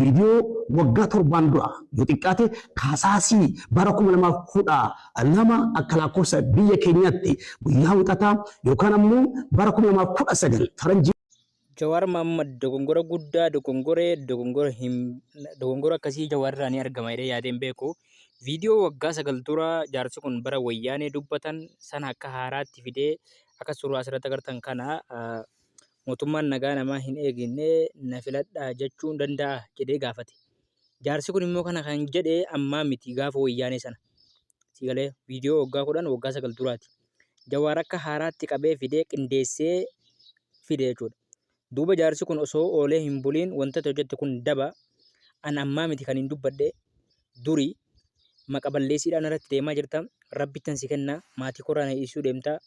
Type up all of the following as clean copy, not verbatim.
viidiyoo waggaa torbaan dura yoo xiqqaate kaasaasii bara 2012 akka lakkoofsa biyya keenyaatti guyyaa wixataa yookaan ammoo bara 2019 faranjii. Jawaar Mohaammed dogongora guddaa dogongora akkasii Jawaar irraa ni argama jedhee yaadeen beeku. Viidiyoo waggaa 9 dura jaarsi kun bara wayyaanee dubbatan sana akka haaraatti fidee akka suuraa asirratti agartan kana mootummaan nagaa namaa hin eegne na filadhaa jechuun danda'a jedhee gaafate. Jaarsi kun immoo kana kan jedhe ammaa miti gaafa wayyaanee sana. Sigalee viidiyoo waggaa 10 waggaa 9 duraati. Jawaar akka haaraatti qabee fidee qindeessee fide jechuudha. Duuba jaarsi kun osoo oolee hin buliin wanta hojjette kun daba an ammaa miti kan hin dubbadhe duri maqa balleessiidhaan irratti deemaa jirta. Rabbittan si kenna maatii korraa na dhiisuu deemta.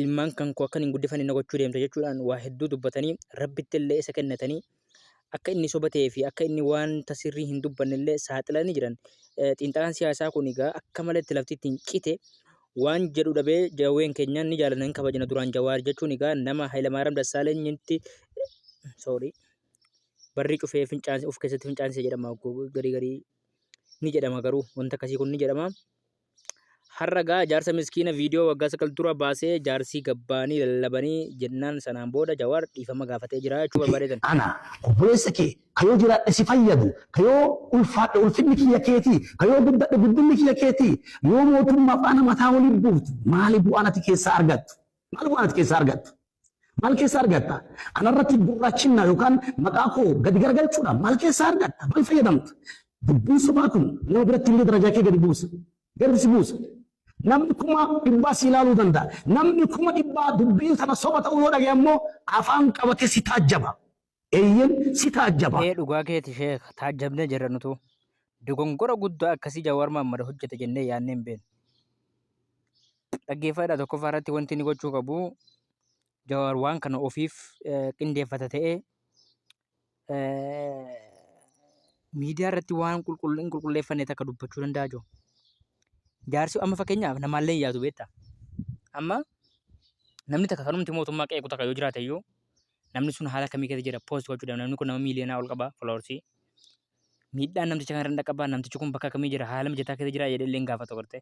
Ilmaan kan koo akka hin guddifanne na gochuu deemta jechuudhaan waa hedduu dubbatanii rabbitti illee isa kennatanii akka inni sobatee fi akka inni wanta sirrii hin dubbanne illee saaxilanii jiran. Xiinxalaan siyaasaa kun egaa akka malatti lafti ittiin cite waan jedhu dhabee jawween keenyaan ni jaalatan kabajana duraan Jawaar jechuun egaa nama Hayilamaariyaam Dassaalenyitti barri cufee fincaansi of keessatti fincaansi jedhama garii ni jedhama garuu wanta akkasii kun ni jedhama. Har'a gaa jaarsa miskiina viidiyoo waggaa 9 dura baasee jaarsii gabbaanii lallabanii jennaan sanaan booda Jawaar dhiifama gaafatee jira jechuu barbaadeetan. Ana obboleessa kee kayoo jiraadhe si fayyadu kayoo ulfaadhe ulfinni kiyya keetii kayoo guddadhe guddinni kiyya keetii yoo mootummaa faana mataa waliin buuftu maali bu'aan ati keessaa argattu? Maal bu'aan ati keessaa argattu? Maal keessaa argatta? Anarratti gurraachinna yookaan maqaa koo gadi garagalchuudhaan maal keessaa argatta? Maal fayyadamta? Dubbiin sobaa kun nama biratti illee darajaa kee gadi buusa. Gadi si buusa. Namni kuma dhibbaa si ilaaluu danda'a. Namni kuma dhibbaa dubbiin sana soba ta'uu yoo dhagaye ammoo afaan qabatee si taajjaba. Eeyyen si taajjaba. Dhugaa keeti sheek taajjabnee jirra nutu. Dogongora guddaa akkasii Jawaar Mohaammed hojjete jennee yaadnee hin beeknu. Dhaggeeffadhaa tokkoffaa irratti wanti inni gochuu qabu Jawaar waan kana ofiif qindeeffata ta'ee miidiyaa irratti waan qulqulleeffannee takka dubbachuu danda'a jiru. Jaarsi amma fakkeenyaaf namaallee yaadu beektaa. Amma namni takka kanumti mootummaa qeequ takka yoo jiraate iyyuu namni sun haala kamii keessa jira poost gochuudhaaf namni kun nama miiliyoonaa ol qaba foloorsii. Miidhaan namticha kana irra qaba namtichi kun bakka kamii jira haala mijataa keessa jira jedhee illee hin gaafatu garte.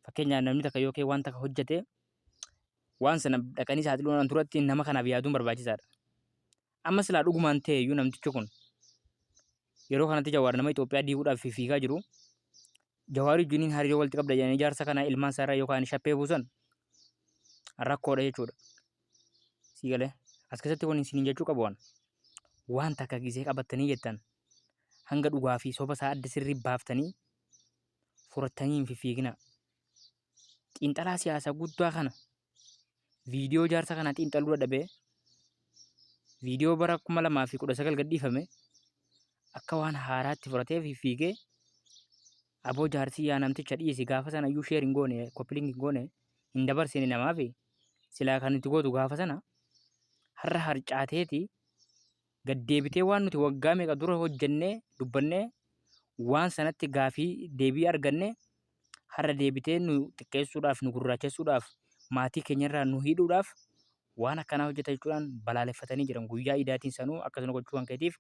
Fakkeenyaaf namni takka yoo kee waan takka hojjete waan sana dhaqanii saaxiluudhaan turatti nama kanaaf yaaduun barbaachisaadha. Amma silaa dhugumaan ta'e iyyuu namtichi kun yeroo kanatti Jawaar nama Itoophiyaa diiguudhaaf fiigaa jiru. Jawaar wajjiniin hariiroo walitti qabda jedhanii jaarsa kana ilmaan isaa irraa yookaan shaphee buusan rakkoodha jechuudha. Sigalee as keessatti waan isin jechuu qabu waan takka gisee qabattanii jettan hanga dhugaa fi soba isaa adda sirrii baaftanii furattanii hin fiigina. Xiinxalaa siyaasaa guddaa kana viidiyoo jaarsa kana xiinxaluu dadhabee viidiyoo bara 2019 gadhiifame akka waan haaraatti furatee fiigee aboo jaarsi yaa namticha dhiisi gaafa sana iyyuu sheer hin goone koppiliing hin goone hin dabarsine namaaf silaa kan itti gootu gaafa sana har'a harcaateeti gaddeebitee waan nuti waggaa meeqa dura hojjennee dubbannee waan sanatti gaafii deebii arganne har'a deebitee nu xiqqeessuudhaaf nu gurraachessuudhaaf maatii keenyarraa nu hidhuudhaaf waan akkanaa hojjeta jechuudhaan balaaleffatanii jiran guyyaa idaatiin sanuu akkasuma gochuu kan keetiif